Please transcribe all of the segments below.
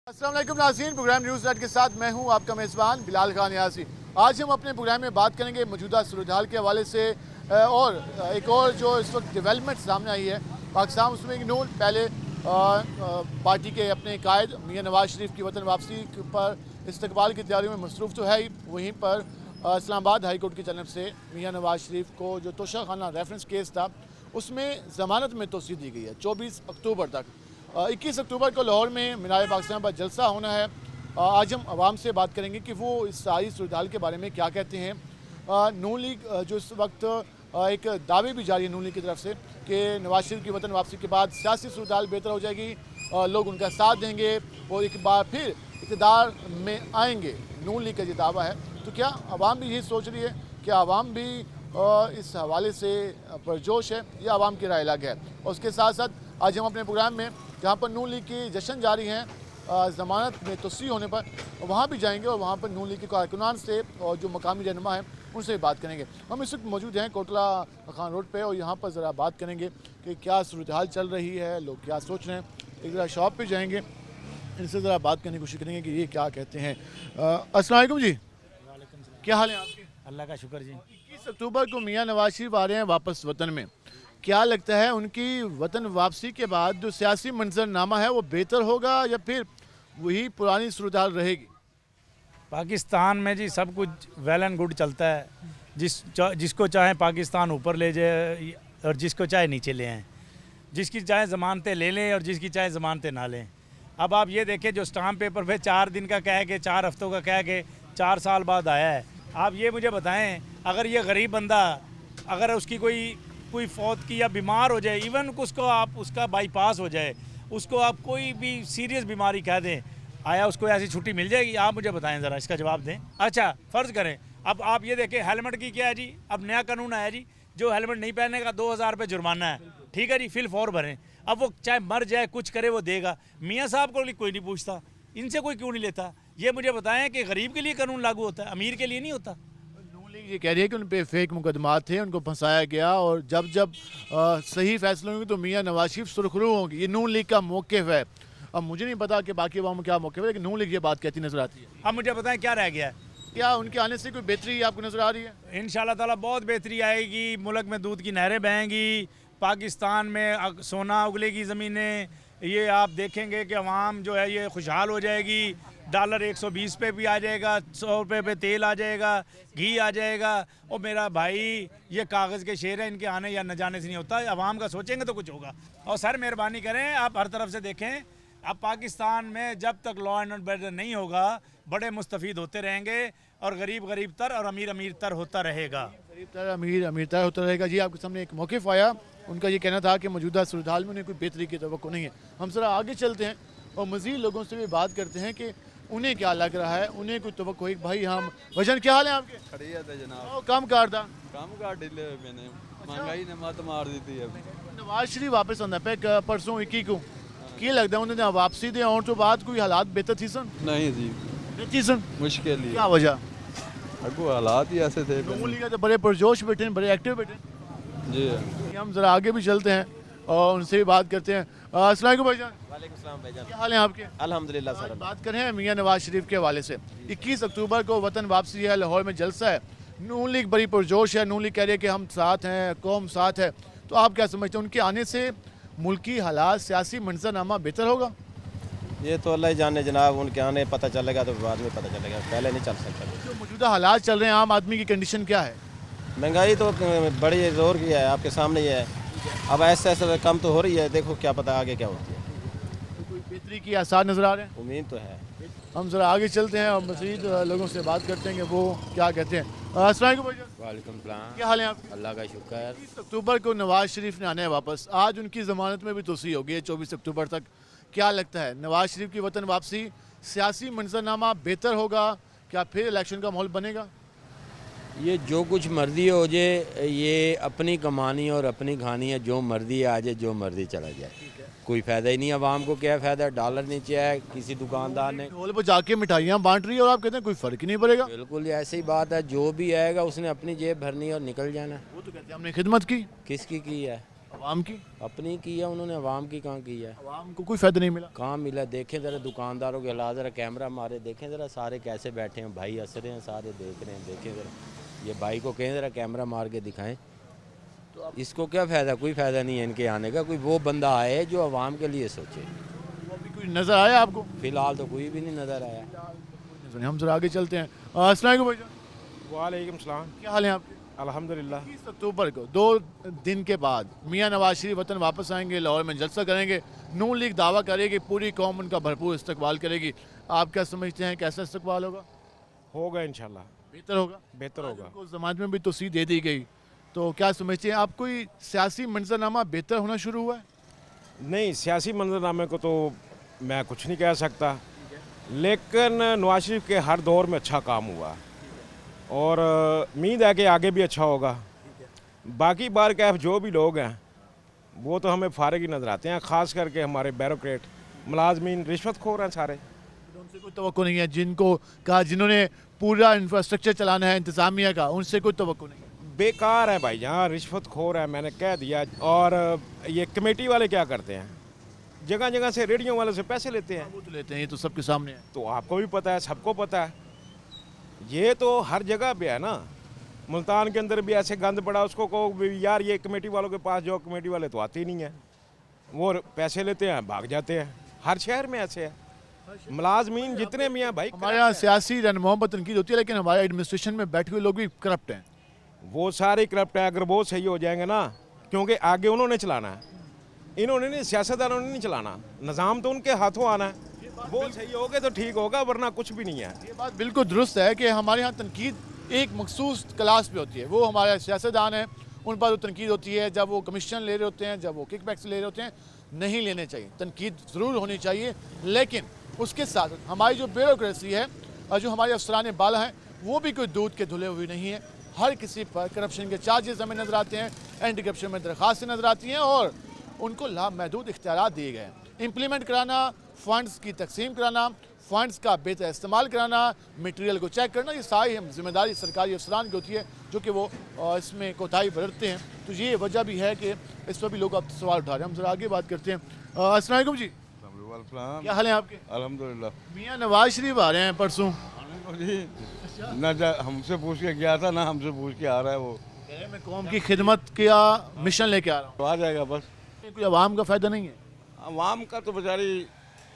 अस्सलाम वालेकुम नाज़रीन, प्रोग्राम न्यूज़ नेट के साथ मैं हूं आपका मेज़बान बिलाल खान यासी। आज हम अपने प्रोग्राम में बात करेंगे मौजूदा सूरत हाल के हवाले से और एक और जो इस वक्त डेवलपमेंट सामने आई है पाकिस्तान मुस्लिम लीग नून पहले पार्टी के अपने कायद मियां नवाज शरीफ की वतन वापसी पर इस्तकबाल की तैयारियों में मसरूफ़ तो है ही, वहीं पर इस्लामाबाद हाई कोर्ट की जानब से मियां नवाज शरीफ को जो तोशा खाना रेफरेंस केस था उसमें ज़मानत में तोसी दी गई है 24 अक्टूबर तक। 21 अक्टूबर को लाहौर में मीनार पाकिस्तान पर जलसा होना है। आज हम आवाम से बात करेंगे कि वो इस सारी सूरत हाल के बारे में क्या कहते हैं। नून लीग जो इस वक्त एक दावे भी जारी है नून लीग की तरफ से कि नवाज शरीफ की वतन वापसी के बाद सियासी सूरत हाल बेहतर हो जाएगी, लोग उनका साथ देंगे और एक बार फिर इक़्तिदार में आएंगे। नून लीग का ये दावा है, तो क्या आवाम भी यही सोच रही है? क्या आवाम भी इस हवाले से पुरजोश है या आवाम की राय अलग है? और उसके साथ साथ आज हम अपने प्रोग्राम में जहाँ पर नून लीग की जश्न जारी हैं ज़मानत में तस्री होने पर, वहाँ भी जाएंगे और वहाँ पर नून लीग के कारकुनान से और जो मकामी रहनुमा हैं उनसे भी बात करेंगे। हम इस वक्त मौजूद हैं कोटला खान रोड पे और यहाँ पर ज़रा बात करेंगे कि क्या सूरत हाल चल रही है, लोग क्या सोच रहे हैं। एक ज़रा शॉप पे जाएंगे, इनसे ज़रा बात करने की कोशिश करेंगे कि ये क्या कहते हैं। अस्सलाम वालेकुम जी, क्या हाल है आपके? अल्लाह का शुक्र जी। 21 अक्टूबर को मियां नवाज शरीफ आ रहे हैं वापस वतन में, क्या लगता है उनकी वतन वापसी के बाद जो सियासी मंजरनामा है वो बेहतर होगा या फिर वही पुरानी सूरत हाल रहेगी? पाकिस्तान में जी सब कुछ वेल एंड गुड चलता है। जिसको चाहे पाकिस्तान ऊपर ले जाए और जिसको चाहे नीचे ले आए, जिसकी चाहे ज़मानतें ले लें और जिसकी चाहे ज़मानतें ना लें। अब आप ये देखें, जो स्टाम्प पेपर पे 4 दिन का कह के 4 हफ्तों का कह के 4 साल बाद आया है। आप ये मुझे बताएं, अगर ये गरीब बंदा अगर उसकी कोई फौत की या बीमार हो जाए, इवन उसको आप उसका बाईपास हो जाए, उसको आप कोई भी सीरियस बीमारी कह दें, आया उसको ऐसी छुट्टी मिल जाएगी? आप मुझे बताएं, ज़रा इसका जवाब दें। अच्छा फ़र्ज़ करें, अब आप ये देखें हेलमेट की क्या है जी, अब नया कानून आया जी, जो हेलमेट नहीं पहनने का 2000 रुपये जुर्माना है, ठीक है जी, फिल फॉर भरें। अब वो चाहे मर जाए कुछ करे वो देगा। मियाँ साहब को कोई नहीं पूछता, इनसे कोई क्यों नहीं लेता? ये मुझे बताएं कि गरीब के लिए कानून लागू होता है, अमीर के लिए नहीं होता। नून लीग ये कह रही है कि उन पे फेक मुकदमात थे, उनको फंसाया गया और जब जब सही फैसले होंगे तो मियां नवाज शरीफ सुरखरू होंगी। ये नून लीग का मौक़िफ़ है। अब मुझे नहीं पता कि बाकी अवाम क्या मौक़िफ़ है, लेकिन नून लीग ये बात कहती नजर आती है। अब मुझे बताएं क्या रह गया है? क्या उनके आने से कोई बेहतरी आपको नजर आ रही है? इंशाल्लाह ताला बहुत बेहतरी आएगी। मुल्क में दूध की नहरें बहेंगी, पाकिस्तान में सोना उगलेगी ज़मीनें। ये आप देखेंगे कि अवाम जो है ये खुशहाल हो जाएगी। डॉलर 120 पे भी आ जाएगा, 100 रुपये पे तेल आ जाएगा, घी आ जाएगा। और मेरा भाई ये कागज़ के शेर हैं, इनके आने या न जाने से नहीं होता। अवाम का सोचेंगे तो कुछ होगा। और सर मेहरबानी करें, आप हर तरफ से देखें, अब पाकिस्तान में जब तक लॉ एंड ऑर्डर नहीं होगा, बड़े मुस्तफ़ीद होते रहेंगे और गरीब गरीब तर और अमीर अमीर तर होता रहेगा। गरीब तर अमीर अमीर तर होता रहेगा। जी, आपके सामने एक मौक़िफ़ आया, उनका ये कहना था कि मौजूदा सूरत हाल में उन्हें कोई बेहतरी की तवक्को नहीं है। हम ज़रा आगे चलते हैं और मज़ीद लोगों से भी बात करते हैं कि उन्हें क्या लग रहा है, उन्हें कोई तवक्को है। भाई हम वजन क्या हाल है आपके? खड़ियत है जनाब। कम कार था, काम का ढीले मैंने महंगाई ने मत मार दी थी। अब नवाज शरीफ वापस आंदा पे परसों 21 को की लगता है उन्होंने वापसी दे और तो बाद कोई हालात बेहतर थी सन? नहीं जी, नहीं थी सन। मुश्किल ही क्या वजह? अगो हालात ही ऐसे थे। नून लीग तो बड़े पुरजोश बैठे हैं, बड़े एक्टिव बैठे हैं। जी हम ज़रा आगे भी चलते हैं और उनसे भी बात करते हैं। अस्सलाम वालेकुम भाईजान, वालेकुम सलाम भाईजान। क्या हाल है आपके? अल्हम्दुलिल्लाह आज सर। बात करें मियां नवाज शरीफ के हवाले से। 21 अक्टूबर को वतन वापसी है, लाहौर में जलसा है, नून लीग बड़ी पुरजोश है, नून लीग कह रही है कि हम साथ हैं, कौम साथ है। तो आप क्या समझते हैं, उनके आने से मुल्की हालात सियासी मंजरनामा बेहतर होगा? ये तो अल्लाह ही जाने जनाब, उनके आने पता चलेगा तो बाद में पता चलेगा, पहले नहीं चल सकता। जो मौजूदा हालात चल रहे हैं, आम आदमी की कंडीशन क्या है? महंगाई तो बड़ी ज़ोर की है, आपके सामने ही है। अब ऐसे ऐसे कम तो हो रही है, देखो क्या पता आगे क्या होती है। तो कोई बेहतरी की आसार नज़र आ रहे हैं? उम्मीद तो है। हम ज़रा आगे चलते हैं और मज़ीद लोगों से बात करते हैं कि वो क्या कहते हैं। अस्सलाम वालेकुम भाईजान, वालेकुम सलाम। क्या हाल है आपके? अल्लाह का शुक्र। 21 अक्टूबर को नवाज शरीफ ने आना है वापस। आज उनकी ज़मानत में भी तोसी होगी है 24 अक्टूबर तक। क्या लगता है नवाज शरीफ की वतन वापसी सियासी मंजरनामा बेहतर होगा? क्या फिर इलेक्शन का माहौल बनेगा? ये जो कुछ मर्जी हो जाए, ये अपनी कमानी और अपनी खानी है, जो मर्जी आ जाए, जो मर्जी चला जाए, कोई फ़ायदा ही नहीं। आवाम को क्या फ़ायदा? डॉलर नीचे है, किसी दुकानदार ने ढोल पर जाके मिठाइयाँ बांट रही है और आप कहते हैं कोई फ़र्क ही नहीं पड़ेगा। बिल्कुल ऐसी ही बात है, जो भी आएगा उसने अपनी जेब भरनी और निकल जाना। वो तो कहते हैं हमने खिदमत की। किसकी की है? आवाम की अपनी की है उन्होंने, अवाम की कहाँ की है? आवाम को कोई फ़ायदा नहीं मिला। कहाँ मिला? देखें ज़रा दुकानदारों के हालात, ज़रा कैमरा मारे देखें ज़रा, सारे कैसे बैठे हैं भाई, हंस रहे हैं सारे, देख रहे हैं, देखें ज़रा। ये भाई को कहें ज़रा कैमरा मार के दिखाएं। तो इसको क्या फ़ायदा? कोई फ़ायदा नहीं है इनके आने का। कोई वो बंदा आए जो अवाम के लिए सोचे। वो अभी कोई नज़र आया आपको? फ़िलहाल तो कोई भी नहीं नज़र आया। हम जरा आगे चलते हैं। अस्सलाम वालेकुम भाईजान, वालेकुम सलाम। क्या हाल है आपके? अल्हम्दुलिल्लाह। 30 अक्टूबर को 2 दिन के बाद मियां नवाज शरीफ वतन वापस आएंगे, लाहौर में जलसा करेंगे। नून लीग दावा करेगी पूरी कौम उनका भरपूर इस्तकबाल करेगी। आप क्या समझते हैं कैसा इस्तकबाल होगा? होगा इंशाल्लाह, बेहतर होगा। बेहतर होगा। उनको जमानत में भी तोसी दे दी गई, तो क्या समझते हैं आप कोई सियासी मंजरनामा बेहतर होना शुरू हुआ है? नहीं, सियासी मंजरनामे को तो मैं कुछ नहीं कह सकता, लेकिन नवाज शरीफ के हर दौर में अच्छा काम हुआ और उम्मीद है कि आगे भी अच्छा होगा। बाकी बार कैफ जो भी लोग हैं वो तो हमें फारिग ही नज़र आते हैं, ख़ास करके हमारे बैरोक्रेट मुलाजमीन रिश्वतखोर हैं सारे। उनसे कोई तवक्को नहीं है, जिनको कहा जिन्होंने पूरा इंफ्रास्ट्रक्चर चलाना है इंतज़ामिया का, उनसे कोई तवक्को नहीं है। बेकार है भाई, यहाँ रिश्वतखोर है, मैंने कह दिया। और ये कमेटी वाले क्या करते हैं, जगह जगह से रेडियो वाले से पैसे लेते हैं। वो तो लेते हैं, ये तो सबके सामने है। तो आपको भी पता है, सबको पता है, ये तो हर जगह पे है ना। मुल्तान के अंदर भी ऐसे गंद पड़ा, उसको कहो भी यार ये कमेटी वालों के पास जाओ, कमेटी वाले तो आते ही नहीं है, वो पैसे लेते हैं भाग जाते हैं। हर शहर में ऐसे है, मुलाजमीन जितने भी हैं भाई। हमारे यहाँ सियासी रनमों पर तनकीद होती है, लेकिन हमारे एडमिनिस्ट्रेशन में बैठे हुए लोग भी करप्ट हैं। वो सारे करप्ट है, अगर वो सही हो जाएंगे ना, क्योंकि आगे उन्होंने चलाना है, इन्होंने नहीं, सियासतदानों ने नहीं चलाना, निज़ाम तो उनके हाथों आना है। वो सही हो गए तो ठीक होगा, वरना कुछ भी नहीं है। ये बात बिल्कुल दुरुस्त है कि हमारे यहाँ तनकीद एक मखसूस क्लास पे होती है, वो हमारे सियासतदान हैं, उन पर जो तनकीद होती है जब वो कमीशन ले रहे होते हैं, जब वो किकबैक्स ले रहे होते हैं, नहीं लेने चाहिए। तनकीद ज़रूर होनी चाहिए, लेकिन उसके साथ हमारी जो ब्यूरोक्रेसी है और जो हमारे अफसरान बाला हैं, वो भी कोई दूध के धुले हुए नहीं है। हर किसी पर करप्शन के चार्जेस हमें नज़र आते हैं, एंटी करप्शन में दरख्वास्तें नज़र आती हैं और उनको लामहदूद इख्तियारात दिए गए हैं। इम्प्लीमेंट कराना, फ़ंड्स की तकसीम कराना, फ़ंड्स का बेहतर इस्तेमाल कराना, मटेरियल को चेक करना, ये सारी हम जिम्मेदारी सरकारी अफसरान की होती है, जो कि वो इसमें कोताही बरतते हैं। तो ये वजह भी है कि इस पर भी लोग अब सवाल उठा रहे हैं। हम जरा आगे बात करते हैं। अस्सलाम वालेकुम जी, क्या हाल है आपके? अल्हम्दुलिल्लाह। मियाँ नवाज शरीफ आ रहे हैं परसों। हमसे पूछ के गया था ना, हमसे पूछ के आ रहा है वो। कह रहे हैं मैं कौम की खिदमत का मिशन लेके आ रहा हूँ। तो आ जाएगा बस। कोई आवाम का फ़ायदा नहीं है। आवाम का तो बेचारी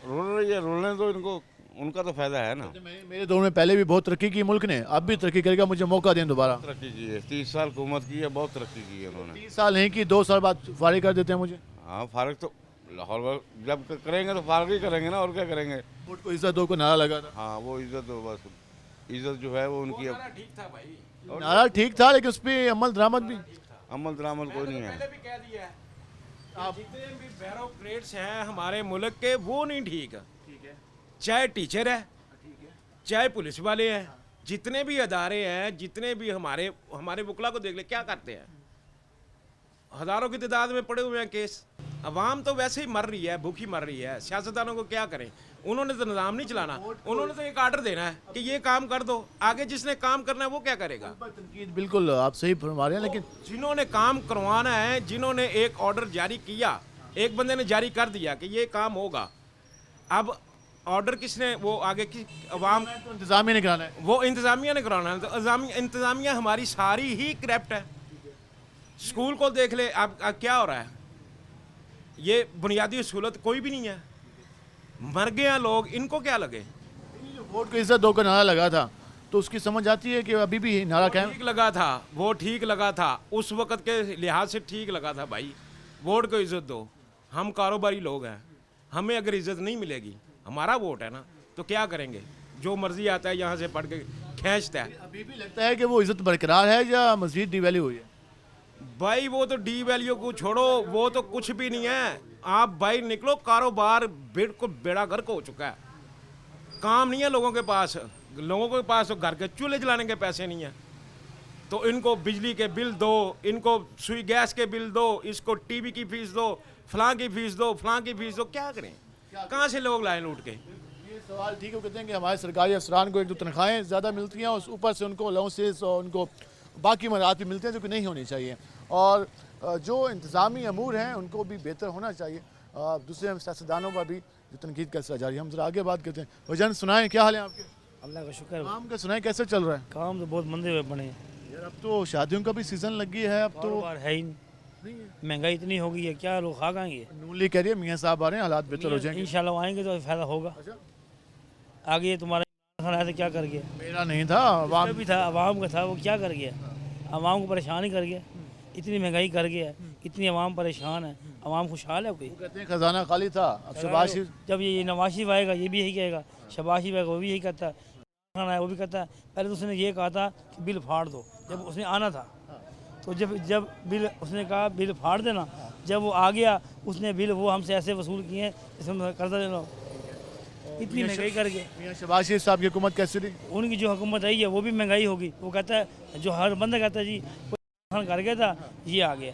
रोल रही है, रोलने तो इनको, उनका तो फायदा है ना। मेरे दौर में पहले भी बहुत तरक्की की मुल्क ने, अब भी तरक्की करेगा, मुझे मौका दें दोबारा। तरक्की की है, 30 साल हुकूमत की है, बहुत तरक्की की है उन्होंने। 30 साल नहीं की, 2 साल बाद फारिग कर देते हैं मुझे। हाँ, फारग तो लाहौर जब करेंगे तो फारग ही करेंगे ना, और क्या करेंगे। वोट को इज्जत दो को नारा लगा था। हाँ, वो इज्जत तो बस, इज्जत जो है वो उनकी। नारा ठीक था, लेकिन उस पर अमल दरामद भी। अमल दरामद कोई नहीं है। पहले भी कह दिया है, जितने भी बैरोक्रेट्स हैं हमारे मुल्क के, वो नहीं ठीक है। चाहे टीचर है, चाहे पुलिस वाले हैं, जितने भी अदारे हैं, जितने भी हमारे वकला को देख ले क्या करते हैं। हज़ारों की तादाद में पड़े हुए हैं केस। अवाम तो वैसे ही मर रही है, भूखी मर रही है। सियासतदानों को क्या करें, उन्होंने तो निज़ाम नहीं चलाना, उन्होंने तो एक आर्डर देना है कि ये काम कर दो। आगे जिसने काम करना है वो क्या करेगा? तनकीद बिल्कुल आप सही फरमा रहे हैं, लेकिन जिन्होंने काम करवाना है, जिन्होंने एक ऑर्डर जारी किया, एक बंदे ने जारी कर दिया कि ये काम होगा, अब ऑर्डर किसने, वो आगे की अवाम, तो इंतजामिया ने कराना है। वो इंतज़ामिया ने कराना है। तो इंतज़ामिया हमारी सारी ही करप्ट है। स्कूल को देख ले, अब क्या हो रहा है, ये बुनियादी सहूलत कोई भी नहीं है, मर गए हैं लोग, इनको क्या लगे। वोट को इज्जत दो का नारा लगा था, तो उसकी समझ आती है कि अभी भी नारा कायम। ठीक लगा था, वो ठीक लगा था, उस वक़्त के लिहाज से ठीक लगा था भाई। वोट को इज्जत दो, हम कारोबारी लोग हैं, हमें अगर इज्जत नहीं मिलेगी, हमारा वोट है ना, तो क्या करेंगे, जो मर्जी आता है यहाँ से पढ़ के खींचता है। अभी भी लगता है कि वो इज्जत बरकरार है या मज़ीद डिवैल्यू हुई है? भाई वो तो डी वैल्यू को छोड़ो, वो तो कुछ भी नहीं है। आप भाई निकलो, कारोबार बिल्कुल बेड़ा गर्क हो चुका है, काम नहीं है लोगों के पास। लोगों के पास तो घर के चूल्हे जलाने के पैसे नहीं है, तो इनको बिजली के बिल दो, इनको सुई गैस के बिल दो, इसको टीवी की फीस दो, फलां की फीस दो, फलां की फीस दो। क्या करें, कहाँ से लोग लाएं लूट के? ये सवाल ठीक है, कहते हैं कि हमारे सरकारी अफसरान को एक तो तनख्वाहें ज़्यादा मिलती हैं और ऊपर से उनको अलाउंसेस और उनको बाकी मराहत भी मिलते हैं, जो कि नहीं होनी चाहिए। और जो इंतज़ामी अमूर हैं उनको भी बेहतर होना चाहिए। दूसरे सियासतदानों पर भी जो तनकीद का सिलसिला जारी है। हम जरा आगे बात करते हैं। वजन सुनाएं, क्या हाल है आपके? अल्लाह का शुक्र है। काम का सुनाएं, कैसे चल रहा है? काम तो बहुत मंदे हुए पड़े हैं, यार अब तो शादियों का भी सीज़न लग गया है, अब तो कारोबार है ही नहीं, महंगाई इतनी हो गई है, क्या लोग खा खाएंगे। नूली कह रही है मियाँ साहब आ रहे हैं, हालात बेहतर हो जाएंगे। इंशाल्लाह आएंगे तो फ़ायदा होगा। आगे ये तुम्हारा खाना है तो क्या कर गया? मेरा नहीं था, उसका भी था, अवाम का था, वो क्या कर गया? अवाम को परेशान ही कर गया, इतनी महंगाई कर गया, इतनी अवाम परेशान है, अवाम खुशहाल है कोई? कहते हैं खजाना खाली था। अब शहबाज शरीफ जब ये नवाज शरीफ आएगा ये भी यही कहेगा, शहबाज शरीफ आएगा वो भी यही कहता है, खाना है वो भी कहता है। पहले तो उसने ये कहा था कि बिल फाड़ दो, जब उसने आना था तो जब बिल उसने कहा बिल फाड़ देना, जब वो आ गया उसने बिल वो हमसे ऐसे वसूल किए हैं इसमें कर्जा लेना, इतनी महंगाई कर गया। मियाँ शहबाज शरीफ साहब की हुकूमत कैसी रही? उनकी जो हुकूमत आई है वो भी महंगाई होगी। वो कहता है जो हर बंदा कहता है जी कोई कर गया था, ये आ गया,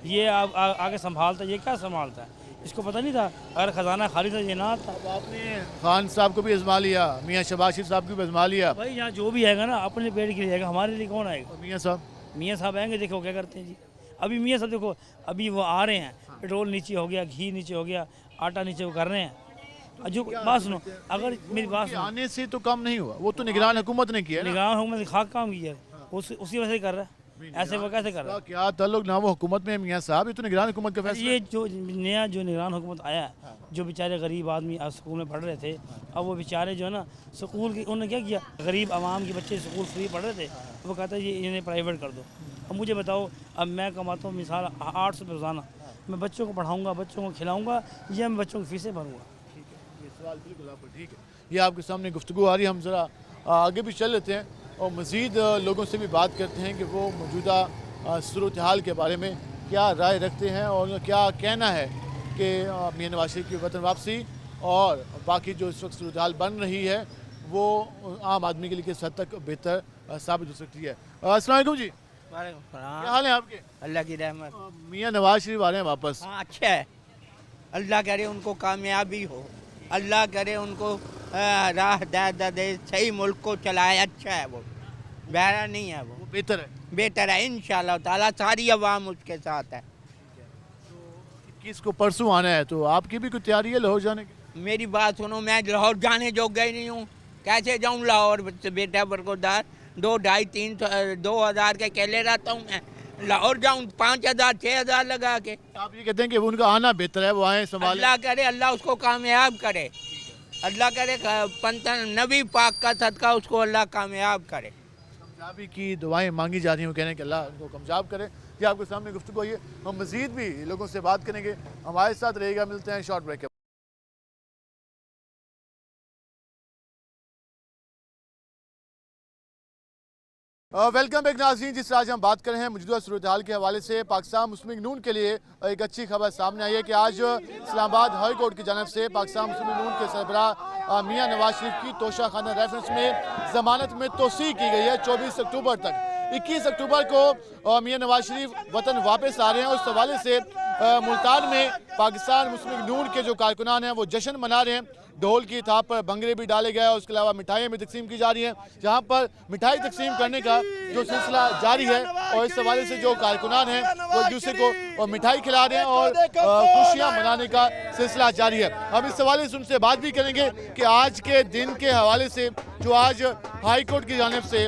ये आगे संभालता, ये क्या संभालता है? इसको पता नहीं था अगर खजाना खाली था ये ना आता। अब आपने खान साहब को भी आजमा लिया, मियाँ शहबाज शरीफ साहब को भी आजमा लिया, भाई यहाँ जो भी आएगा ना अपने पेट के लिए आएगा, हमारे लिए कौन आएगा? और मियाँ साहब मियाँ साहब आएंगे, देखो क्या करते हैं जी। अभी मियाँ साहब देखो अभी वो आ रहे हैं, पेट्रोल नीचे हो गया, घी नीचे हो गया, आटा नीचे वो कर रहे हैं। जो बात सुनो, अगर मेरी बात सुनो, आने से तो कम नहीं हुआ, वो तो निगरान हुकूमत ने किया है ना। निगाह हुकूमत खाक काम किया है, उसी वजह से कर रहा है, ऐसे वो कैसे कर रहा है? क्या ताल्लुक ना वो हुकूमत में है मियाँ साहब, ये तो निगरान हुकूमत का फैसला ये जो नया जो निगरान हुकूमत आया है, जो बेचारे गरीब आदमी स्कूल में पढ़ रहे थे, अब वो बेचारे जो है ना स्कूल की उन्होंने क्या किया, गरीब आवाम के बच्चे स्कूल फ्री पढ़ रहे थे, वो कहता है ये इन्हें प्राइवेट कर दो। अब मुझे बताओ, अब मैं कमाता हूँ मिसाल 800 रुपये रोज़ाना, मैं बच्चों को पढ़ाऊँगा, बच्चों को खिलाऊँगा, या मैं बच्चों की फीसें भरूँगा? ये सवाल बिल्कुल आपका ठीक है। ये आपके सामने गुफ्तगू आ रही है, हम ज़रा आगे भी चल लेते हैं और मज़ीद लोगों से भी बात करते हैं कि वो मौजूदा सूरत हाल के बारे में क्या राय रखते हैं और क्या कहना है कि मियाँ नवाज शरीफ की वतन वापसी और बाकी जो इस वक्त सूरत हाल बन रही है वो आम आदमी के लिए किस हद तक बेहतर साबित हो सकती है। अस्सलाम वालेकुम जी, क्या हाल है आपके? अल्लाह की रहमत। मियाँ नवाज शरीफ आ रहे हैं वापस, हाँ अच्छा है, अल्लाह करे उनको कामयाबी हो, अल्लाह करे उनको राह दे, सही मुल्क को चलाए, अच्छा है वो, बहरा नहीं है वो बेहतर है, बेहतर है इंशाल्लाह ताला, सारी अवाम उसके साथ है। 21 को परसों आना है, तो आपकी भी कोई तैयारी है लाहौर जाने की? मेरी बात सुनो, मैं लाहौर जाने जो गई नहीं हूँ, कैसे जाऊँ लाहौर? बेटा बरकोदार 2,000 के अकेले रहता हूँ मैं, लाहौर जाऊँ 5,000 6,000 लगा के। आप ये कहते हैं कि उनका आना बेहतर है, वो आए संभाले। अल्लाह करे अल्लाह उसको कामयाब करे, अल्लाह करे पंतन नबी पाक का सदका उसको अल्लाह कामयाब करे। कामयाबी की दुआएं मांगी जा रही हैं, वो कह रहे हैं कि अल्लाह उनको कामयाब करे। ये आपके सामने गुफ्तगू है, हम मज़ीद भी लोगों से बात करेंगे, हमारे साथ रहेगा। मिलते हैं शॉर्ट ब्रेक के। वेलकम बैक नाज़रीन। जिस आज हम बात कर रहे हैं मौजूदा सूरत हाल के हवाले से, पाकिस्तान मुस्लिम लीग नून के लिए एक अच्छी खबर सामने आई है कि आज इस्लामाबाद हाई कोर्ट की जानब से पाकिस्तान मुस्लिम लीग नून के सरबराह मियाँ नवाज शरीफ की तोशा खाना रेफरेंस में ज़मानत में तोसी की गई है 24 अक्टूबर तक। 21 अक्टूबर को मियाँ नवाज शरीफ वतन वापस आ रहे हैं। उस हवाले से मुल्तान में पाकिस्तान मुस्लिम लीग नून के जो कारकुनान हैं वो जश्न मना रहे हैं, ढोल की थाप पर भंगड़े भी डाले गए और उसके अलावा मिठाइयाँ भी तकसीम की जा रही हैं, जहाँ पर मिठाई तकसीम करने का जो सिलसिला जारी है और इस हवाले से जो कारकुनान हैं वो एक दूसरे को मिठाई खिला रहे हैं और खुशियाँ मनाने का सिलसिला जारी है। हम इस हवाले से उनसे बात भी करेंगे कि आज के दिन के हवाले से जो आज हाई कोर्ट की जानिब से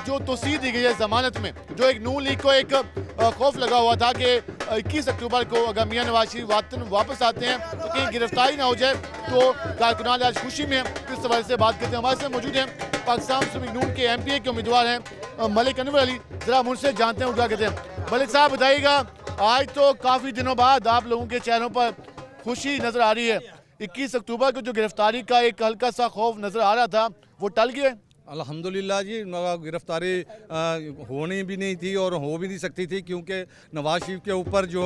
जो तोसी दी गई है ज़मानत में, जो एक नून लीग को एक खौफ लगा हुआ था कि 21 अक्टूबर को अगर मियाँ नवाज शरीफ वतन वापस आते हैं तो कहीं गिरफ्तारी ना हो जाए, तो कारकुनान आज खुशी में इस हवाले से बात करते हैं। हमारे साथ मौजूद हैं पाकिस्तान मुस्लिम लीग नून के MPA के उम्मीदवार हैं मलिक अनवर अली, ज़रा मुझसे जानते हैं क्या कहते हैं। मलिक साहब बताइएगा, आज तो काफ़ी दिनों बाद आप लोगों के चेहरों पर खुशी नज़र आ रही है, 21 अक्टूबर को जो गिरफ्तारी का एक हल्का सा खौफ नज़र आ रहा था वो टल गया? अल्हम्दुलिल्लाह जी, गिरफ़्तारी होनी भी नहीं थी और हो भी नहीं सकती थी, क्योंकि नवाज शरीफ के ऊपर जो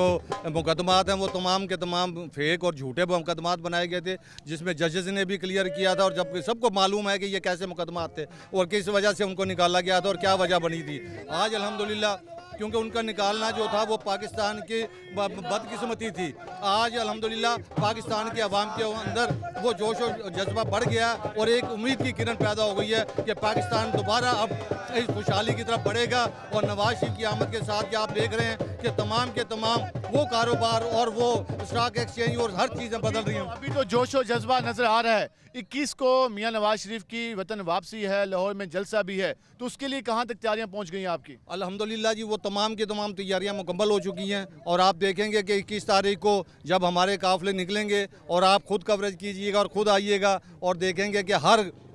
मुकदमात हैं वो तमाम के तमाम फेक और झूठे मुकदमात बनाए गए थे, जिसमें जजेस ने भी क्लियर किया था और जब सबको मालूम है कि ये कैसे मुकदमात थे और किस वजह से उनको निकाला गया था और क्या वजह बनी थी। आज अल्हम्दुलिल्लाह क्योंकि उनका निकालना जो था वो पाकिस्तान की बदकिस्मती थी। आज अल्हम्दुलिल्लाह पाकिस्तान के अवाम के अंदर वो जोश और जज्बा बढ़ गया और एक उम्मीद की किरण पैदा हो गई है कि पाकिस्तान दोबारा अब इस खुशहाली की तरफ बढ़ेगा। और नवाज शरीफ की आमद के साथ कि आप देख रहे हैं कि तमाम के तमाम वो कारोबार और वो स्टॉक एक्सचेंज और हर चीज़ें बदल रही हैं। अभी तो जोश और जज्बा नजर आ रहा है। 21 को मियां नवाज शरीफ की वतन वापसी है, लाहौर में जलसा भी है, तो उसके लिए कहाँ तक तैयारियां पहुंच गई हैं आपकी? अल्हम्दुलिल्लाह जी वो तमाम की तमाम तैयारियां मुकम्मल हो चुकी हैं और आप देखेंगे कि 21 तारीख को जब हमारे काफ़िले निकलेंगे और आप खुद कवरेज कीजिएगा और खुद आइएगा और देखेंगे कि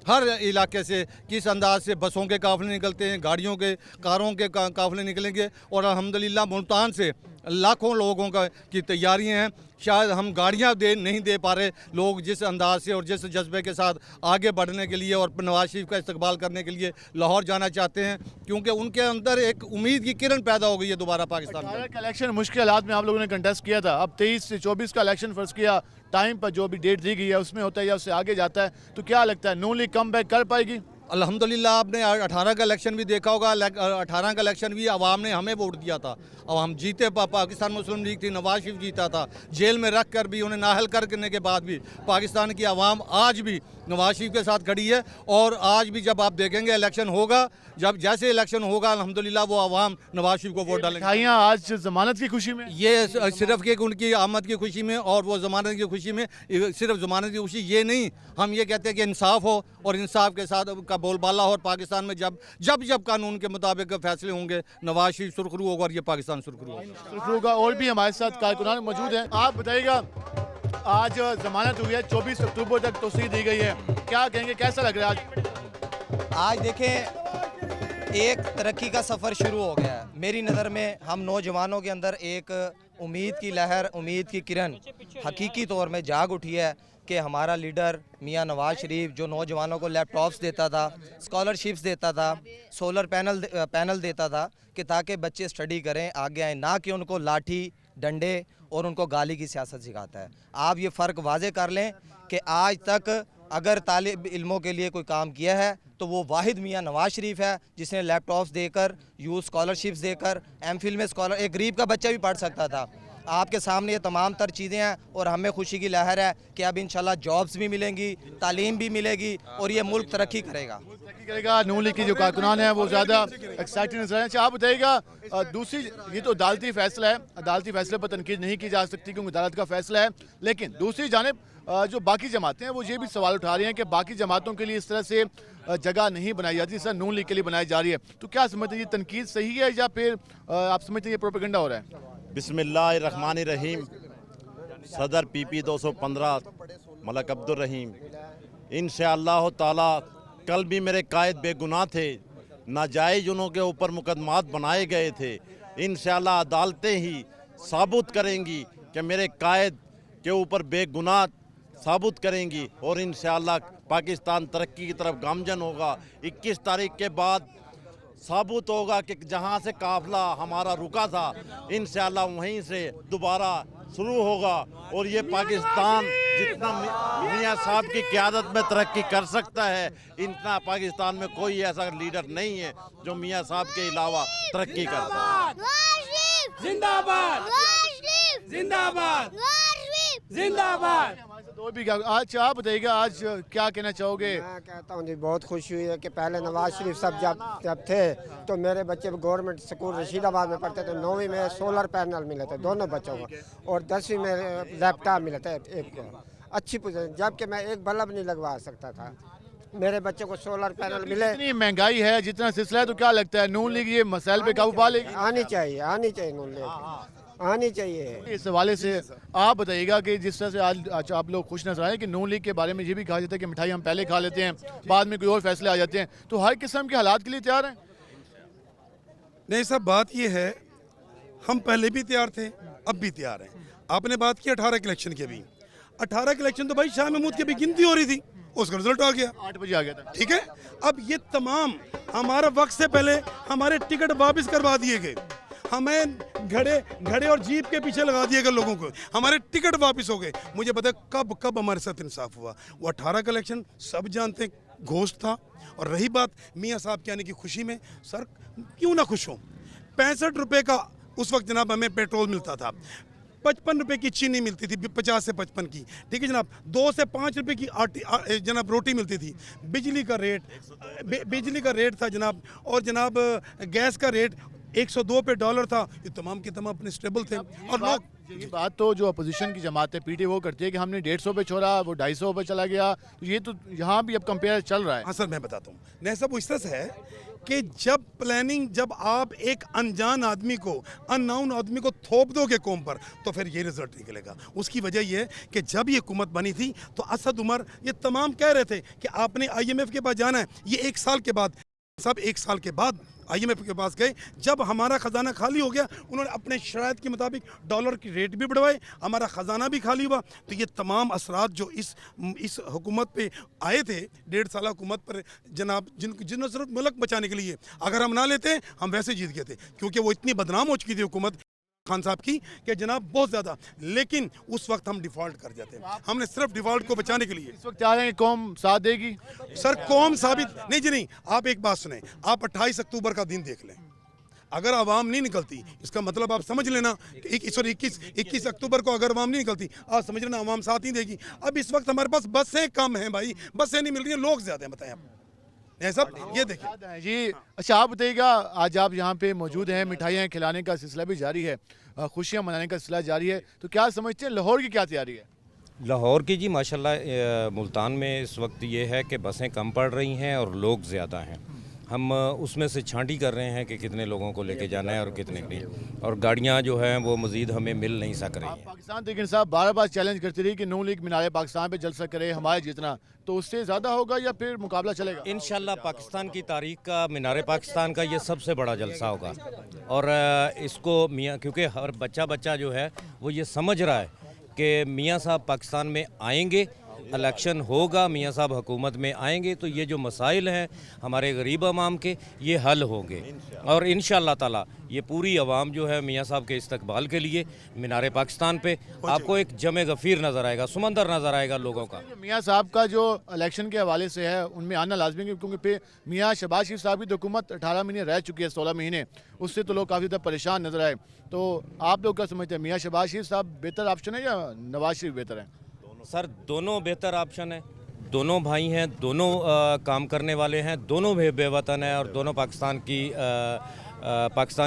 हर इलाके से किस अंदाज से बसों के काफ़िले निकलते हैं, गाड़ियों के, कारों के काफ़िले निकलेंगे। और अल्हम्दुलिल्लाह मुल्तान से लाखों लोगों की तैयारियां हैं। शायद हम गाड़ियां नहीं दे पा रहे, लोग जिस अंदाज से और जिस जज्बे के साथ आगे बढ़ने के लिए और नवाज शरीफ का इस्तकबाल करने के लिए लाहौर जाना चाहते हैं, क्योंकि उनके अंदर एक उम्मीद की किरण पैदा हो गई है दोबारा पाकिस्तान में। 18 का इलेक्शन मुश्किल हालात में आप लोगों ने कंटेस्ट किया था, अब 23 से 24 का इलेक्शन फर्ज किया, टाइम पर जो भी डेट दी गई है उसमें होता है या उससे आगे जाता है, तो क्या लगता है नून लीग कम बैक कर पाएगी? अल्हम्दुलिल्लाह आपने 18 का इलेक्शन भी देखा होगा। 18 का इलेक्शन भी आवाम ने हमें वोट दिया था और हम जीते। पाकिस्तान मुस्लिम लीग थी, नवाज शरीफ जीता था, जेल में रख कर भी उन्हें नाअहल करने के बाद भी पाकिस्तान की आवाम आज भी नवाज शरीफ के साथ खड़ी है। और आज भी जब आप देखेंगे इलेक्शन होगा, जब जैसे इलेक्शन होगा अल्हम्दुलिल्लाह वो आवाम नवाज शरीफ को वोट डालेंगे। मिठाइयाँ आज जमानत की खुशी में, ये सिर्फ कि उनकी आमद की खुशी में और वो ज़मानत की खुशी में, सिर्फ ज़मानत की खुशी ये नहीं, हम ये कहते हैं कि इंसाफ हो और इंसाफ के साथ का बोलबाला हो। और पाकिस्तान में जब कानून के मुताबिक फैसले होंगे नवाज शरीफ सुरखरू होगा और ये पाकिस्तान सुरखरू होगा। और भी हमारे साथ कारकुनान मौजूद हैं। आप बताइएगा, आज जमानत हुई है, 24 अक्टूबर तक तौसीह दी गई है, क्या कहेंगे, कैसा लग रहा है आज देखें एक तरक्की का सफ़र शुरू हो गया है। मेरी नज़र में हम नौजवानों के अंदर एक उम्मीद की लहर, उम्मीद की किरण हकीकी तौर में जाग उठी है कि हमारा लीडर मियां नवाज शरीफ जो नौजवानों को लैपटॉप्स देता था, स्कॉलरशिप्स देता था, सोलर पैनल देता था कि ताकि बच्चे स्टडी करें, आगे आएँ, ना कि उनको लाठी डंडे और उनको गाली की सियासत सिखाता है। आप ये फ़र्क वाजे कर लें कि आज तक अगर तालिब इल्मों के लिए कोई काम किया है तो वो वाहिद मियां नवाज शरीफ है, जिसने लैपटॉप्स देकर, यूथ स्कॉलरशिप्स देकर, एमफिल में एक गरीब का बच्चा भी पढ़ सकता था। आपके सामने ये तमाम तर चीज़ें हैं और हमें खुशी की लहर है कि अब इंशाल्लाह जॉब्स भी मिलेंगी, तालीम भी मिलेगी और ये मुल्क तरक्की करेगा। नून लीग की जो कारकुनान है वो ज़्यादा एक्साइटेड नजर है। आप बताइएगा, दूसरी, ये तो अदालती फैसला है, अदालती फैसले पर तनकीद नहीं की जा सकती क्योंकि अदालत का फैसला है, लेकिन दूसरी जानिब जो बाकी जमातें हैं वो ये भी सवाल उठा रही हैं कि बाकी जमातों के लिए इस तरह से जगह नहीं बनाई जाती जिस तरह नून लीग के लिए बनाई जा रही है, तो क्या समझते हैं ये तनकीद सही है या फिर आप समझते हैं ये प्रोपेगेंडा हो रहा है? बिस्मिल्लाहिर्रहमानिर्रहीम। सदर PP 215 मलक अब्दुल रहीम। इंशाअल्लाह ताला कल भी मेरे कायद बेगुनाह थे, नाजायज़ उन्हों के ऊपर मुकदमात बनाए गए थे। इंशाअल्लाह अदालतें ही साबुत करेंगी कि मेरे कायद के ऊपर बेगुनाह साबुत करेंगी और इंशाअल्लाह पाकिस्तान तरक्की की तरफ गामजन होगा। 21 तारीख के बाद साबुत होगा कि जहां से काफिला हमारा रुका था इंशाअल्लाह वहीं से दोबारा शुरू होगा और ये पाकिस्तान जितना मियां साहब की क़यादत में तरक्की कर सकता है, इतना पाकिस्तान में कोई ऐसा लीडर नहीं है जो मियां साहब के अलावा तरक्की करता है। जिंदाबाद, जिंदाबाद, जिंदाबाद। तो भी आज आप बताइएगा, आज क्या कहना चाहोगे? मैं कहता हूँ जी बहुत खुशी हुई है कि पहले नवाज शरीफ साहब जब थे तो मेरे बच्चे गवर्नमेंट स्कूल रशीदाबाद में पढ़ते थे, 9वीं में सोलर पैनल मिले थे दोनों बच्चों को और 10वीं में लैपटॉप मिला था एक को, अच्छी पोजीशन, जबकि मैं एक बल्ब नहीं लगवा सकता था, मेरे बच्चे को सोलर पैनल मिले। इतनी महंगाई है, जितना सिलसिला है, तो क्या लगता है नून लीग ये मसाइल पे काबू पा लेगी? आनी चाहिए नून लीग आनी चाहिए। इस हवाले से आप बताइएगा कि जिस तरह से आज आप लोग खुश नजर आए कि नून लीग के बारे में ये भी कहा जाता है कि मिठाई हम पहले खा लेते हैं, बाद में कोई और फैसले आ जाते हैं, तो हर किस्म के हालात के लिए तैयार हैं? नहीं साहब, बात ये है हम पहले भी तैयार थे, अब भी तैयार हैं। आपने बात की 18 के इलेक्शन की, अभी 18 के इलेक्शन तो भाई शाह महमूद की अभी गिनती हो रही थी, उसका रिजल्ट आ गया 8 बजे आ गया था, ठीक है। अब ये तमाम हमारा वक्त से पहले हमारे टिकट वापस करवा दिए गए, हमें घड़े और जीप के पीछे लगा दिए गए लोगों को, हमारे टिकट वापस हो गए। मुझे पता है कब हमारे साथ इंसाफ हुआ। वो 18 का इलेक्शन सब जानते हैं, घोस्ट था। और रही बात मियाँ साहब के आने की खुशी में, सर क्यों ना खुश हो, 65 रुपए का उस वक्त जनाब हमें पेट्रोल मिलता था, 55 रुपए की चीनी मिलती थी, 50 से 55 की, ठीक है जनाब, 2 से 5 रुपए की जनाब रोटी मिलती थी। बिजली का रेट था जनाब, और जनाब गैस का रेट 102 पे डॉलर था। ये तमाम के तमाम अपने स्टेबल थे। और लोग ये बात तो जो अपोजिशन की जमात है पीटी वो करती है कि हमने 150 पे छोड़ा, वो 250 पे चला गया, तो ये तो यहाँ भी अब कंपेयर चल रहा है। हाँ सर, मैं बताता हूँ नहीं सब इस तरह से है कि जब आप एक अनजान आदमी को, अननाउन आदमी को थोप दोगे कौम पर, तो फिर ये रिजल्ट निकलेगा। उसकी वजह ये है कि जब ये हुकूमत बनी थी तो असद उमर ये तमाम कह रहे थे कि आपने IMF के पास जाना है। ये 1 साल के बाद, सब 1 साल के बाद IMF के पास गए। जब हमारा ख़जाना खाली हो गया, उन्होंने अपने शराइत के मुताबिक डॉलर की रेट भी बढ़वाए, हमारा ख़जाना भी खाली हुआ। तो ये तमाम असरात जो इस हुकूमत पे आए थे, 1.5 साल हुकूमत पर जनाब, जिन्होंने सिर्फ मुल्क बचाने के लिए, अगर हम ना लेते हम वैसे जीत गए थे, क्योंकि वो इतनी बदनाम हो चुकी थी हुकूमत खान साहब की कि जनाब बहुत ज़्यादा। लेकिन उस वक्त हम डिफ़ॉल्ट कर जाते, हमने सिर्फ डिफ़ॉल्ट को बचाने के लिए। इस वक्त क्या रहे हैं, कौम साथ देगी? सर कौम साबित नहीं जी, नहीं। आप एक बात सुने, आप 28 अक्टूबर का दिन देख लें, अगर आवाम नहीं निकलती, इसका मतलब आप समझ लेना कि 21 अक्टूबर को अगर आवाम नहीं निकलती, आप समझ लेना आवाम साथ नहीं देगी। अब इस वक्त हमारे पास बसें कम हैं भाई, बसें नहीं मिल रही हैं, लोग ज़्यादा हैं, बताएं आप सब ये देखिए जी। अच्छा आप बताइएगा, आज आप यहाँ पे मौजूद हैं, मिठाइयाँ खिलाने का सिलसिला भी जारी है, खुशियाँ मनाने का सिलसिला जारी है, तो क्या समझते हैं लाहौर की क्या तैयारी है? लाहौर की जी माशाल्लाह मुल्तान में इस वक्त ये है कि बसें कम पड़ रही हैं और लोग ज़्यादा हैं। हम उसमें से छांटी कर रहे हैं कि कितने लोगों को लेके जाना है और कितने नहीं, और गाड़ियाँ जो हैं वो मज़ीद हमें मिल नहीं सक रही हैं। पाकिस्तान तहरीक इंसाफ बार बार चैलेंज करती रही कि नून लीग मीनार पाकिस्तान पे जलसा करे, हमारे जितना, तो उससे ज़्यादा होगा या फिर मुकाबला चलेगा? इंशाल्लाह पाकिस्तान की तारीख का, मीनार पाकिस्तान का ये सबसे बड़ा जलसा होगा। और इसको मियाँ, क्योंकि हर बच्चा जो है वो ये समझ रहा है कि मियाँ साहब पाकिस्तान में आएंगे, इलेक्शन होगा, मियाँ साहब हुकूमत में आएंगे, तो ये जो मसाइल हैं हमारे गरीब अवाम के, ये हल होंगे। और इंशाअल्लाह ताला ये पूरी अवाम जो है मियाँ साहब के इस्तकबाल के लिए मीनार पाकिस्तान पे आपको एक जमे गफ़ीर नज़र आएगा, समंदर नज़र आएगा लोगों का। मियाँ साहब का जो इलेक्शन के हवाले से है उनमें आना लाजमी है, क्योंकि फिर मियाँ शहबाज शरीफ साहब की तो हुकूमत 18 महीने रह चुकी है, 16 महीने, उससे तो लोग काफ़ी ज़्यादा परेशान नजर आए। तो आप लोग क्या समझते हैं, मियाँ शहबाज शरीफ साहब बेहतर ऑप्शन है या नवाज शरीफ बेहतर है? सर दोनों बेहतर ऑप्शन है, दोनों भाई हैं, दोनों काम करने वाले हैं, दोनों बेवतन हैं, और दोनों पाकिस्तान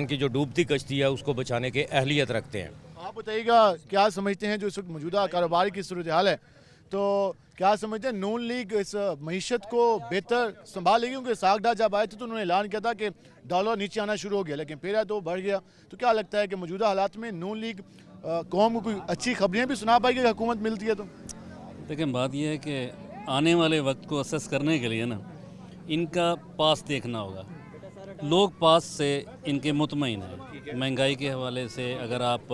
की जो डूबती कश्ती है उसको बचाने के अहलियत रखते हैं। आप बताइएगा क्या समझते हैं जो इस वक्त मौजूदा कारोबार की सूरत हाल है, तो क्या समझते हैं नून लीग इस मईशत को बेहतर संभाल लेगी? क्योंकि सागडा जब आए थे तो उन्होंने ऐलान किया था कि डॉलर नीचे आना शुरू हो गया, लेकिन फिर है तो बढ़ गया। तो क्या लगता है कि मौजूदा हालात में नून लीग कौम को कोई अच्छी खबरें भी सुना पाएगी हुकूमत मिलती है तो? लेकिन बात यह है कि आने वाले वक्त को असेस करने के लिए ना इनका पास देखना होगा। लोग पास से इनके मुतमईन हैं, महंगाई के हवाले से, अगर आप